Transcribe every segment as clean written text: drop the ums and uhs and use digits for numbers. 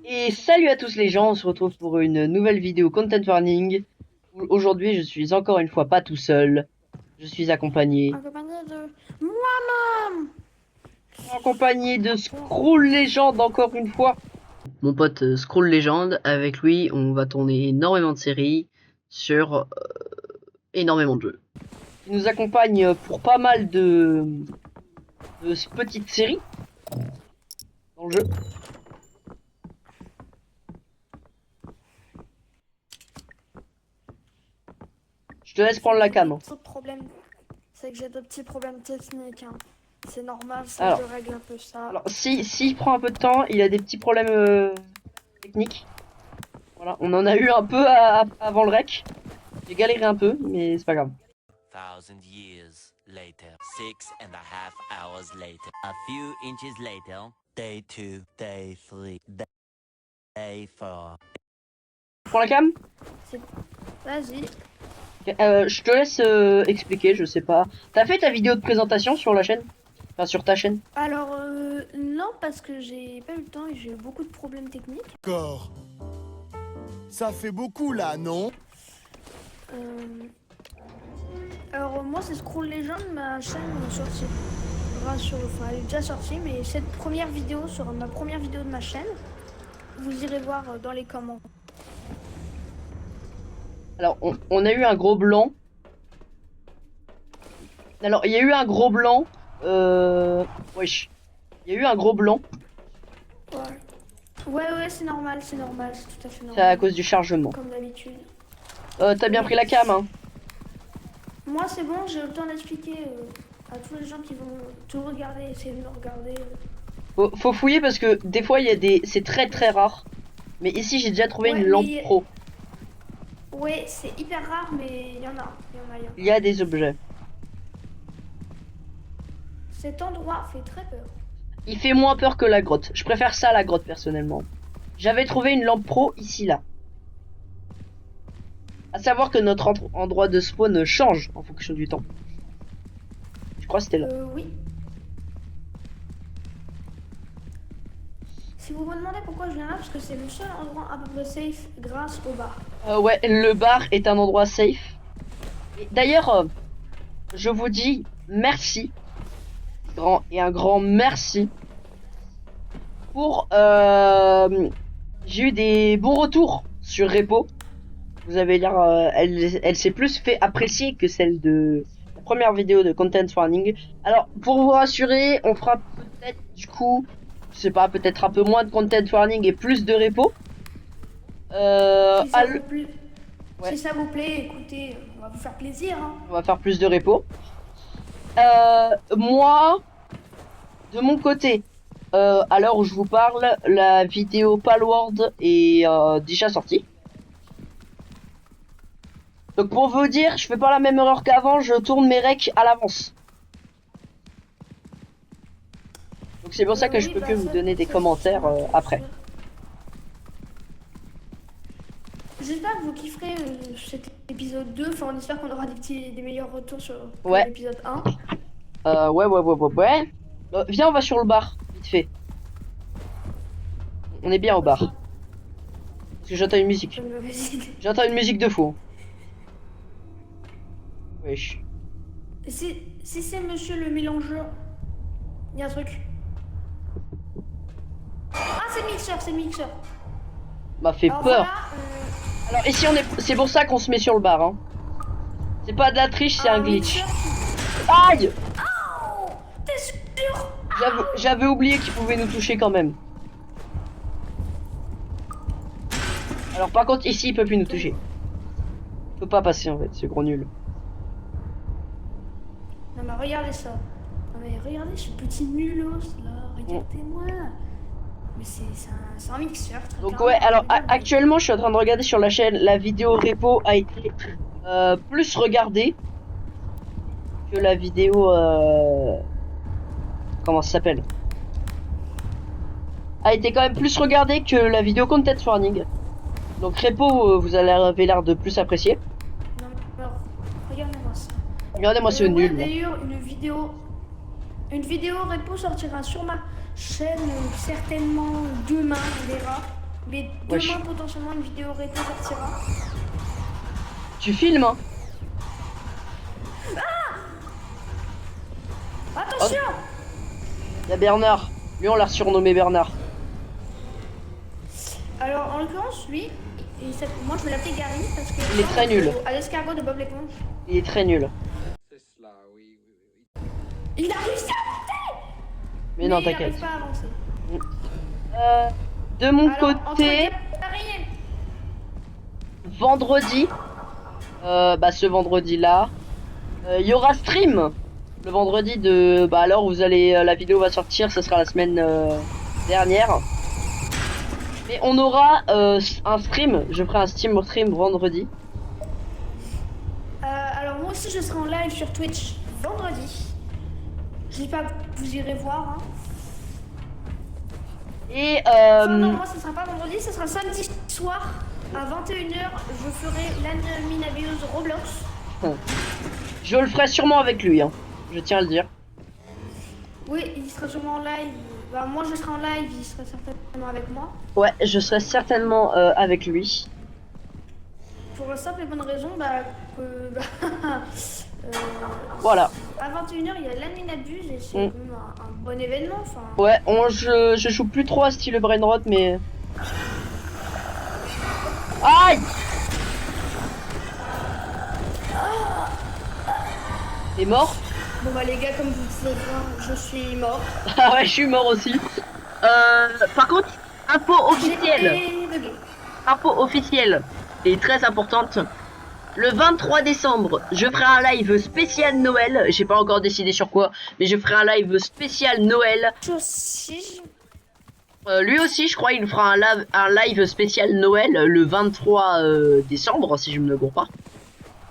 Et salut à tous les gens, on se retrouve pour une nouvelle vidéo Content Warning. Aujourd'hui, je suis encore une fois pas tout seul. Je suis accompagné. Accompagné de moi-même. Accompagné de Scroll Legend encore une fois. Mon pote Scroll Legend, avec lui, on va tourner énormément de séries sur énormément de jeux. Il nous accompagne pour pas mal de petites séries dans le jeu. Je te laisse prendre la cam. C'est que j'ai de petits problèmes techniques. Hein. C'est normal, ça Alors, je règle un peu ça. Alors, s'il prend un peu de temps, il a des petits problèmes techniques. Voilà, on en a eu un peu avant le rec. J'ai galéré un peu, mais c'est pas grave. 1,000 years later, 6.5 hours later, a few inches later, day 2, day 3, day 4. Prends la cam. Vas-y. Je te laisse expliquer, je sais pas. T'as fait ta vidéo de présentation sur la chaîne? Enfin, sur ta chaîne? Alors, non, parce que j'ai pas eu le temps et j'ai eu beaucoup de problèmes techniques. D'accord. Ça fait beaucoup là, non? Alors, moi, c'est Scroll Legend, ma chaîne est sortie. Enfin, elle est déjà sortie, mais cette première vidéo sera ma première vidéo de ma chaîne. Vous irez voir dans les commentaires. Alors, on a eu un gros blanc. Alors, il y a eu un gros blanc. Wesh. Il y a eu un gros blanc. Ouais, c'est normal, c'est tout à fait normal. C'est à cause du chargement. Comme d'habitude. T'as bien pris la cam, hein? Moi, c'est bon, j'ai le temps d'expliquer à tous les gens qui vont tout regarder, essayer de me regarder. Faut fouiller parce que des fois, il y a des... c'est très très rare. Mais ici, j'ai déjà trouvé une lampe pro. Ouais, c'est hyper rare, mais il y en a. Il y a des objets. Cet endroit fait très peur. Il fait moins peur que la grotte. Je préfère ça à la grotte, personnellement. J'avais trouvé une lampe pro ici, là. À savoir que notre endroit de spawn change en fonction du temps. Je crois que c'était là. Oui. Si vous me demandez pourquoi je viens là, parce que c'est le seul endroit à peu près safe grâce au bar. Ouais, le bar est un endroit safe. D'ailleurs, je vous dis merci. Un grand merci. Pour... j'ai eu des bons retours sur Repo. Vous avez l'air... elle s'est plus fait apprécier que celle de la première vidéo de Content Warning. Alors, pour vous rassurer, on fera peut-être du coup... Je sais pas, peut-être un peu moins de Content Warning et plus de Repo. Si ça vous plaît, écoutez, on va vous faire plaisir. Hein. On va faire plus de Repo. Moi, de mon côté, à l'heure où je vous parle, la vidéo Palworld est déjà sortie. Donc pour vous dire, je fais pas la même erreur qu'avant, je tourne mes recs à l'avance. Donc c'est pour ça que je peux que vous donner des commentaires après. J'espère que vous kifferez cet épisode 2, enfin on espère qu'on aura des meilleurs retours sur l'épisode 1. Ouais. Viens, on va sur le bar, vite fait. On est bien au bar. Parce que j'entends une musique. J'entends une musique de fou. Wesh. Si c'est monsieur le mélangeur, il y a un truc. Ah, c'est le mixeur. M'a fait peur. Voilà, Alors ici c'est pour ça qu'on se met sur le bar. Hein. C'est pas de la triche, c'est un glitch. Aïe! Oh, t'es sûr? J'avais oublié qu'il pouvait nous toucher quand même. Alors par contre ici il peut plus nous toucher. Il peut pas passer en fait, ce gros nul. Non mais regardez ça. Non mais regardez ce petit nulos là. Regardez-moi. Mais c'est un mixeur. Donc ouais, alors actuellement je suis en train de regarder sur la chaîne, la vidéo Repo a été plus regardée que la vidéo comment ça s'appelle, a été quand même plus regardée que la vidéo Content Warning. Donc Repo vous avez l'air de plus apprécier. Non mais alors, regardez-moi ça. Regardez-moi ce nul. D'ailleurs une vidéo Repo sortira chaîne certainement demain, on verra. Mais Wesh. demain, potentiellement, une vidéo rétro sortira. Tu filmes, hein? Attention! Il y a Bernard. Lui, on l'a surnommé Bernard. Alors, en l'occurrence, lui, moi je vais l'appeler Gary parce que. Il est très nul. À l'escargot de Bob l'éponge. Il est très nul. Il a réussi à monter! Mais non, il t'inquiète. n'arrive pas à avancer. De mon Alors, côté, vendredi, bah ce vendredi-là, il y aura stream. Le vendredi de, bah alors vous allez, la vidéo va sortir, ce sera la semaine dernière. Mais on aura un stream, je ferai un stream vendredi. Alors, moi aussi, je serai en live sur Twitch vendredi. Je dis pas que vous irez voir. Hein. Et Enfin, non, moi, ce sera pas vendredi, ce sera samedi soir à 21h. Je ferai l'animinabiose Roblox. je le ferai sûrement avec lui, hein. Je tiens à le dire. Oui, il sera sûrement en live. Bah, moi, je serai en live, il sera certainement avec moi. Ouais, je serai certainement avec lui. Pour la simple et bonne raison, bah, que. Voilà. À 21h, il y a l'animinabuse et c'est quand même un bon événement. Enfin. Ouais, je joue plus trop à style Brainrot, mais... Aïe! T'es mort? Bon, bah, les gars, comme vous pouvez voir, je suis mort. Ah ouais, je suis mort aussi. Par contre, info officielle. Info officielle et très importante. Le 23 décembre, je ferai un live spécial Noël. J'ai pas encore décidé sur quoi, mais je ferai un live spécial Noël. Lui aussi, je crois, il fera un live spécial Noël le 23 décembre, si je me gourre pas.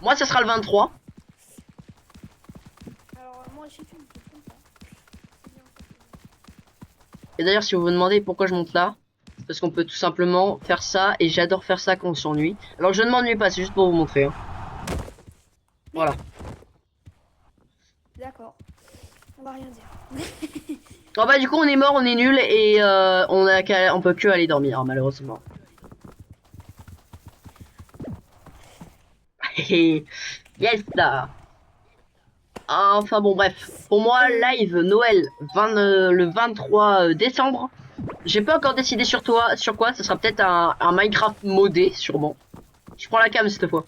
Moi, ça sera le 23. Alors, moi aussi, tu me fais comme ça. Et d'ailleurs, si vous vous demandez pourquoi je monte là, c'est parce qu'on peut tout simplement faire ça, et j'adore faire ça quand on s'ennuie. Alors, je ne m'ennuie pas, c'est juste pour vous montrer. Hein. Voilà. D'accord. On va rien dire. Oh bah, du coup, on est mort, on est nul, et on peut que aller dormir, malheureusement. Yes là. Enfin bon bref, pour moi live Noël le 23 décembre. J'ai pas encore décidé sur quoi, ce sera peut-être un Minecraft modé sûrement. Je prends la cam cette fois.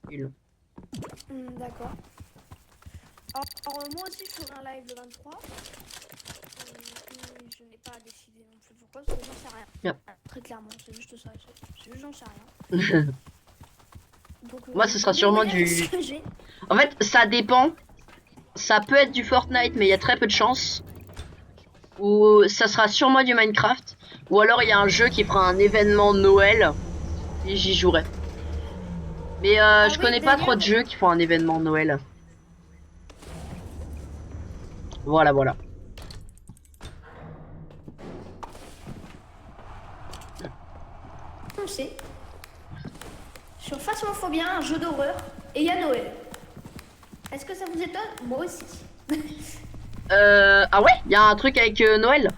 D'accord. Alors moi aussi je ferai un live le 23. Je n'ai pas décidé non plus pourquoi, parce que j'en sais rien. Yep. Très clairement, c'est juste ça, c'est juste j'en sais rien. Donc, moi ce sera sûrement du... En fait ça dépend. Ça peut être du Fortnite mais il y a très peu de chance. Ou ça sera sûrement du Minecraft. Ou alors il y a un jeu qui fera un événement Noël. Et j'y jouerai. Mais je connais pas trop de jeux qui font un événement Noël. Voilà, voilà. On sait. Sur Phasmophobia, un jeu d'horreur, et il y a Noël. Est-ce que ça vous étonne? Moi aussi. Ah ouais, il y a un truc avec Noël.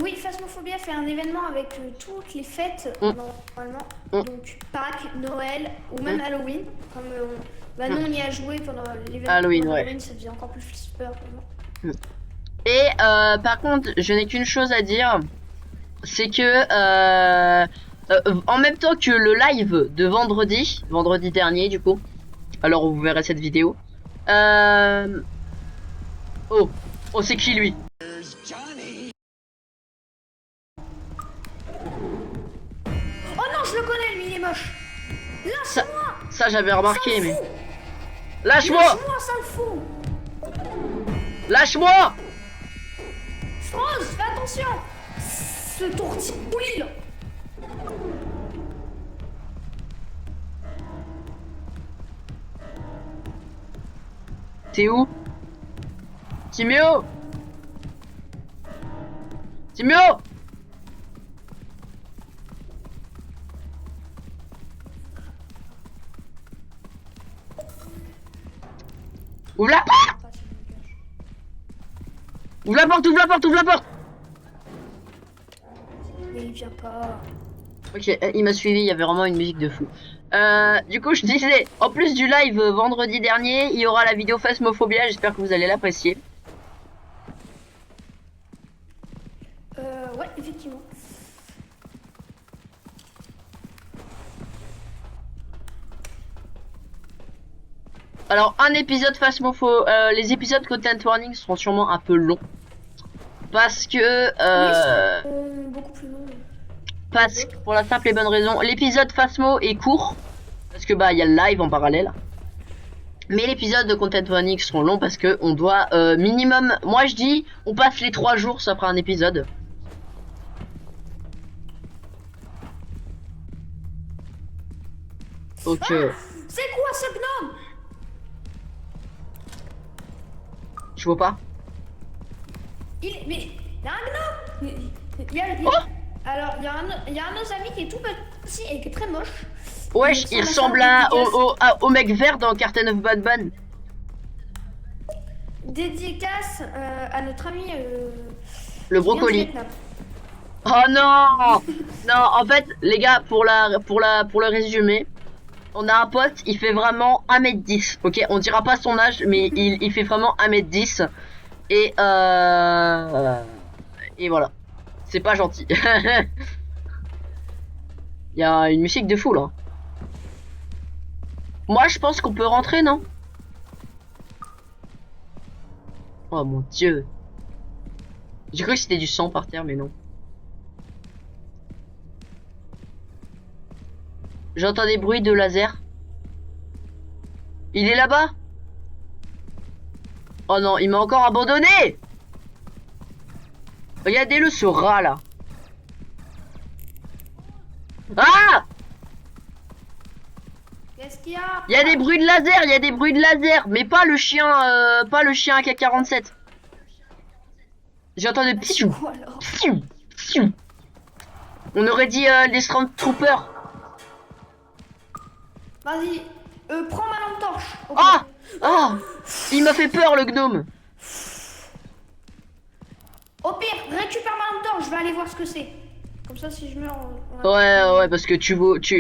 Oui, Phasmophobia fait un événement avec toutes les fêtes, normalement. Donc Pâques, Noël, ou même Halloween. Comme nous on y a joué pendant l'événement Halloween, Halloween, ça faisait encore plus peur pour moi. Et par contre, je n'ai qu'une chose à dire. C'est que en même temps que le live de vendredi dernier du coup, alors vous verrez cette vidéo. Oh, c'est qui lui? Oh non, je le connais, lui, il est moche. Lâche-moi. Ça j'avais remarqué, mais... Lâche-moi, Lâche-moi, sale fou. Lâche-moi. Froze, fais attention. Ce tourticouli là. T'es où? Timio? Timio? Ouvre la porte! Ouvre la porte, ouvre la porte, ouvre la porte. Mais il vient pas. Ok, il m'a suivi, il y avait vraiment une musique de fou. Du coup, je disais, en plus du live vendredi dernier, il y aura la vidéo Phasmophobia, j'espère que vous allez l'apprécier. Ouais, effectivement. Alors, un épisode les épisodes Content Warning seront sûrement un peu longs. Parce que... Beaucoup plus long. Parce que, pour la simple et bonne raison, l'épisode Phasmo est court. Parce que, bah, il y a le live en parallèle. Mais l'épisode de Content Warning seront longs parce que on doit minimum... Moi, je dis, on passe les 3 jours, ça fera un épisode. Ok. C'est quoi ce gnome? Je vois pas. Mais il y a un gnome. Alors, il y a un de nos amis qui est tout petit et qui est très moche. Wesh, il ressemble au mec vert dans Carton of Batman. Dédicace à notre ami Le brocoli. Oh non. Non, en fait, les gars, pour le résumer, on a un pote, il fait vraiment 1m10. Ok, on dira pas son âge, mais il fait vraiment 1m10. Et voilà. C'est pas gentil. Il y a une musique de fou là. Moi, je pense qu'on peut rentrer, non? Oh mon dieu. J'ai cru que c'était du sang par terre, mais non. J'entends des bruits de laser. Il est là-bas? Oh non, il m'a encore abandonné! Regardez-le, ce rat là. Ah! Qu'est-ce qu'il y a? Il y a des bruits de laser, il y a des bruits de laser, mais pas le chien AK-47. J'entends des psiou, Quoi alors? psiou, psiou. On aurait dit les Stormtroopers. Vas-y, prends ma lampe torche. Ok. Ah! Ah! Il m'a fait peur le gnome. Au pire, récupère ma lampe torche, je vais aller voir ce que c'est. Comme ça, si je meurs... Ouais, parce que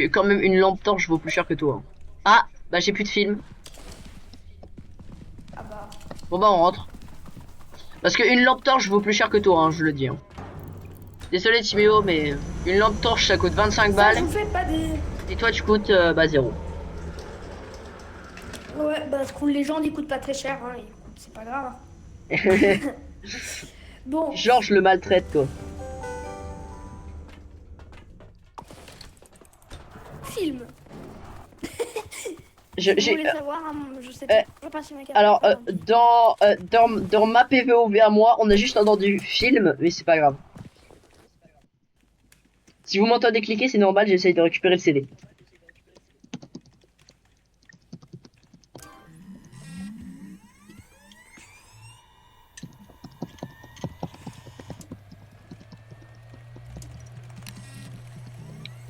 quand même une lampe torche vaut plus cher que toi. Ah, bah j'ai plus de film. Ah bah... Bon bah on rentre. Parce que une lampe torche vaut plus cher que toi, hein, je le dis. Hein. Désolé Timéo, mais une lampe torche ça coûte 25 balles. Ça vous fait pas des... Et toi tu coûtes bah 0. Ouais, bah ce qu'on les gens ils coûtent pas très cher, hein. C'est pas grave. Hein. Bon. Georges le maltraite quoi. Film. Je voulais savoir, hein, je sais pas. Je vais passer ma carte. alors dans ma PVOV à moi, on a juste entendu film, mais c'est pas grave. Si vous m'entendez cliquer, c'est normal, j'essaye de récupérer le CD.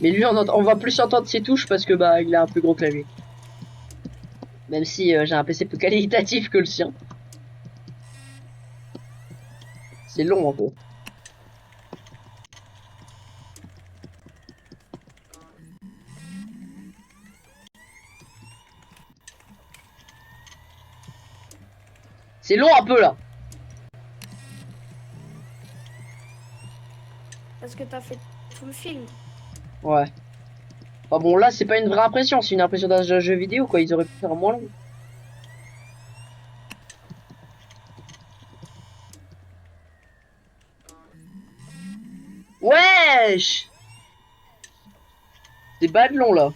Mais lui, on va plus entendre ses touches parce que bah il a un plus gros clavier. Même si j'ai un PC plus qualitatif que le sien. C'est long un peu. C'est long un peu là. Parce que t'as fait tout le film. Ouais. Bah bon là c'est pas une vraie impression, c'est une impression d'un jeu vidéo quoi, ils auraient pu faire moins long. Wesh! C'est bad long là.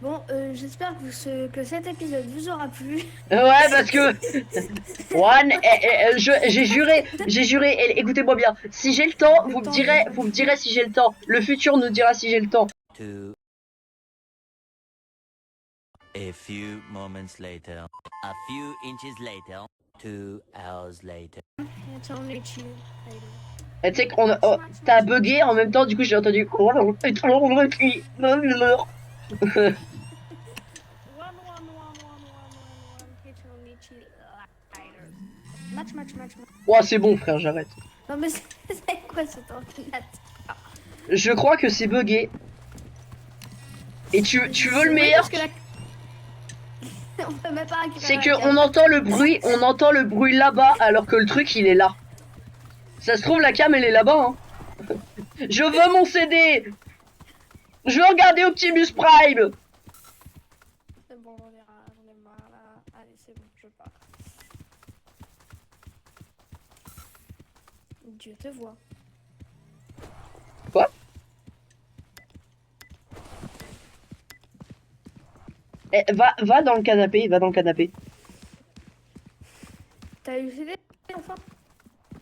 Bon, j'espère que cet épisode vous aura plu. Ouais parce que Juan, j'ai juré, écoutez-moi bien. Si j'ai le temps, vous me direz si j'ai le temps. Le futur nous dira si j'ai le temps. A few moments later, a few inches later, 2 hours later. It's only 2 later. Et tu sais qu'on a... oh, t'as bugué en même temps, du coup j'ai entendu... Match, match, match, match. Ouah, c'est bon frère, j'arrête. Non mais c'est quoi cet ordinateur? Je crois que c'est bugué. Et tu veux le Oui, meilleur? parce que on peut même pas C'est récupérer que on entend le bruit là-bas alors que le truc il est là. Ça se trouve la cam elle est là-bas hein. Je veux mon CD. Je veux regarder Optimus Prime. C'est bon, on verra, j'en ai marre là. Allez, c'est bon, je pars. Dieu te voit. Quoi? Eh, va dans le canapé, va dans le canapé. T'as eu le CD enfin?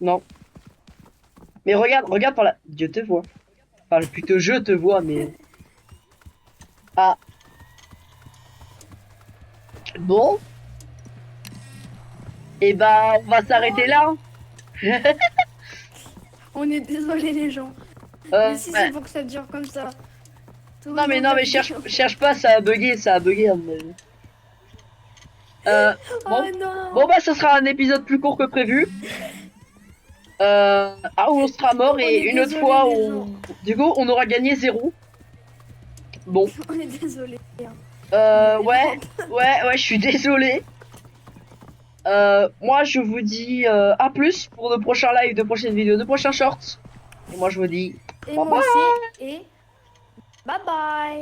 Non. Mais regarde par là. Dieu te voit. Enfin plutôt je te vois mais. Ah. Bon. Et bah on va s'arrêter là. On est désolé les gens. Mais si Ouais. c'est pour que ça dure comme ça. Tout Non le mais monde non va mais dire- cherche pas, ça a bugué à mon avis. Bon. Oh non. Bon bah ce sera un épisode plus court que prévu. Où on sera mort On et est une autre désolé, fois les où gens. du coup on aura gagné 0. Bon. On est désolé. Ouais, je suis désolé. Moi je vous dis à plus pour de prochains lives, de prochaines vidéos, de prochains shorts. Et moi je vous dis Et bye moi bye. aussi. Et bye bye.